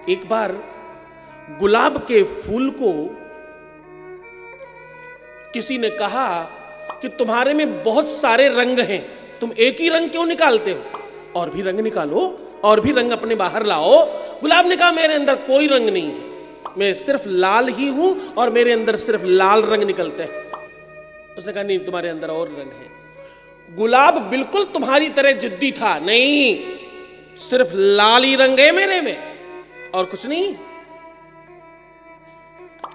एक बार गुलाब के फूल को किसी ने कहा कि तुम्हारे में बहुत सारे रंग हैं, तुम एक ही रंग क्यों निकालते हो? और भी रंग निकालो, और भी रंग अपने बाहर लाओ। गुलाब ने कहा मेरे अंदर कोई रंग नहीं है, मैं सिर्फ लाल ही हूं और मेरे अंदर सिर्फ लाल रंग निकलते हैं। उसने कहा नहीं, तुम्हारे अंदर और रंग है। गुलाब बिल्कुल तुम्हारी तरह जिद्दी था, नहीं, सिर्फ लाल ही रंग है मेरे में और कुछ नहीं।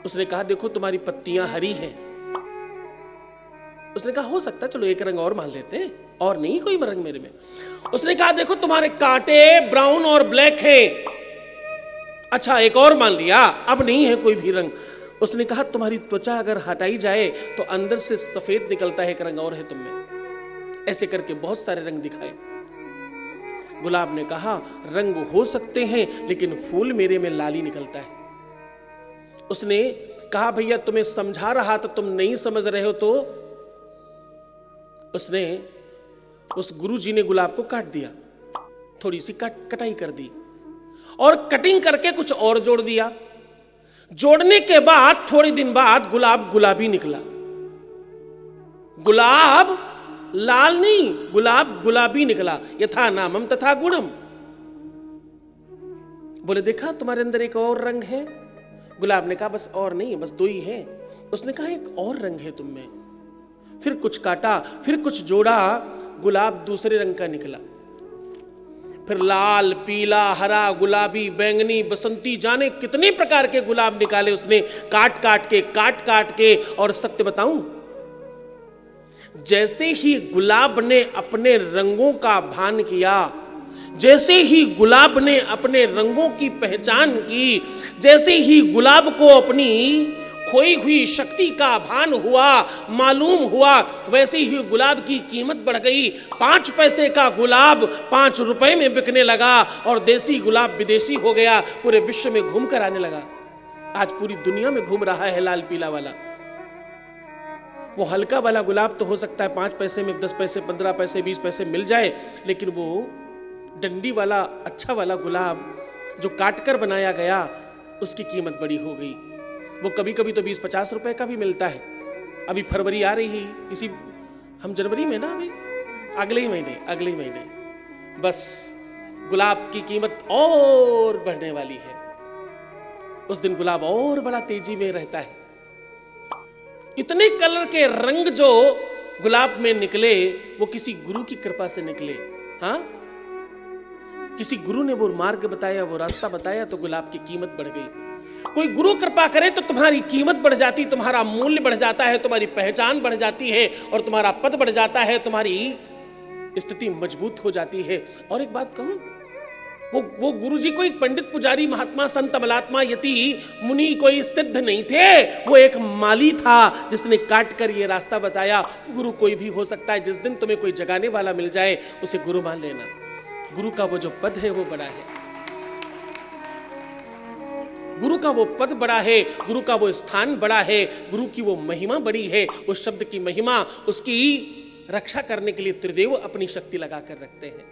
उसने कहा देखो तुम्हारी पत्तियां हरी हैं। उसने कहा हो सकता है, चलो एक रंग और मान लेते हैं, और नहीं कोई रंग मेरे में। उसने कहा देखो तुम्हारे कांटे ब्राउन और ब्लैक हैं। अच्छा एक और मान लिया, अब नहीं है कोई भी रंग। उसने कहा तुम्हारी त्वचा अगर हटाई जाए तो अंदर से सफेद निकलता है, एक रंग और है तुम में। ऐसे करके बहुत सारे रंग दिखाए। गुलाब ने कहा रंग हो सकते हैं लेकिन फूल मेरे में लाल ही निकलता है। उसने कहा भैया तुम्हें समझा रहा था, तुम नहीं समझ रहे हो। तो उसने उस गुरुजी ने गुलाब को काट दिया, थोड़ी सी कटाई कर दी और कटिंग करके कुछ और जोड़ दिया। जोड़ने के बाद थोड़े दिन बाद गुलाब गुलाबी निकला। गुलाब लाल नहीं, गुलाब गुलाबी निकला। यथा नामम तथा गुणम। बोले देखा तुम्हारे अंदर एक और रंग है। गुलाब ने कहा बस और नहीं, बस दो ही है। उसने कहा एक और रंग है तुम में। फिर कुछ काटा, फिर कुछ जोड़ा, गुलाब दूसरे रंग का निकला। फिर लाल, पीला, हरा, गुलाबी, बैंगनी, बसंती, जाने कितने प्रकार के गुलाब निकाले उसने, काट काट के। और सत्य बताऊं, जैसे ही गुलाब ने अपने रंगों का भान किया, जैसे ही गुलाब ने अपने रंगों की पहचान की, जैसे ही गुलाब को अपनी खोई हुई शक्ति का भान हुआ, मालूम हुआ, वैसे ही गुलाब की कीमत बढ़ गई। 5 पैसे का गुलाब 5 रुपए में बिकने लगा और देसी गुलाब विदेशी हो गया, पूरे विश्व में घूम कर आने लगा। आज पूरी दुनिया में घूम रहा है लाल पीला वाला। वो हल्का वाला गुलाब तो हो सकता है 5 पैसे में 10 पैसे 15 पैसे 20 पैसे मिल जाए, लेकिन वो डंडी वाला अच्छा वाला गुलाब जो काटकर बनाया गया, उसकी कीमत बड़ी हो गई। वो कभी कभी तो 20-50 रुपए का भी मिलता है। अभी फरवरी आ रही है, इसी हम जनवरी में ना, अभी अगले ही महीने बस गुलाब की कीमत और बढ़ने वाली है। उस दिन गुलाब और बड़ा तेजी में रहता है। इतने कलर के रंग जो गुलाब में निकले वो किसी गुरु की कृपा से निकले। हाँ, किसी गुरु ने वो मार्ग बताया, वो रास्ता बताया, तो गुलाब की कीमत बढ़ गई। कोई गुरु कृपा करे तो तुम्हारी कीमत बढ़ जाती, तुम्हारा मूल्य बढ़ जाता है, तुम्हारी पहचान बढ़ जाती है और तुम्हारा पद बढ़ जाता है, तुम्हारी स्थिति मजबूत हो जाती है। और एक बात कहूं, वो गुरुजी कोई पंडित पुजारी महात्मा संत अमलात्मा यति मुनि कोई सिद्ध नहीं थे। वो एक माली था जिसने काट कर ये रास्ता बताया। गुरु कोई भी हो सकता है। जिस दिन तुम्हें कोई जगाने वाला मिल जाए उसे गुरु मान लेना। गुरु का वो जो पद है वो बड़ा है, गुरु का वो पद बड़ा है, गुरु का वो स्थान बड़ा है, गुरु की वो महिमा बड़ी है। उस शब्द की महिमा, उसकी रक्षा करने के लिए त्रिदेव अपनी शक्ति लगाकर रखते हैं।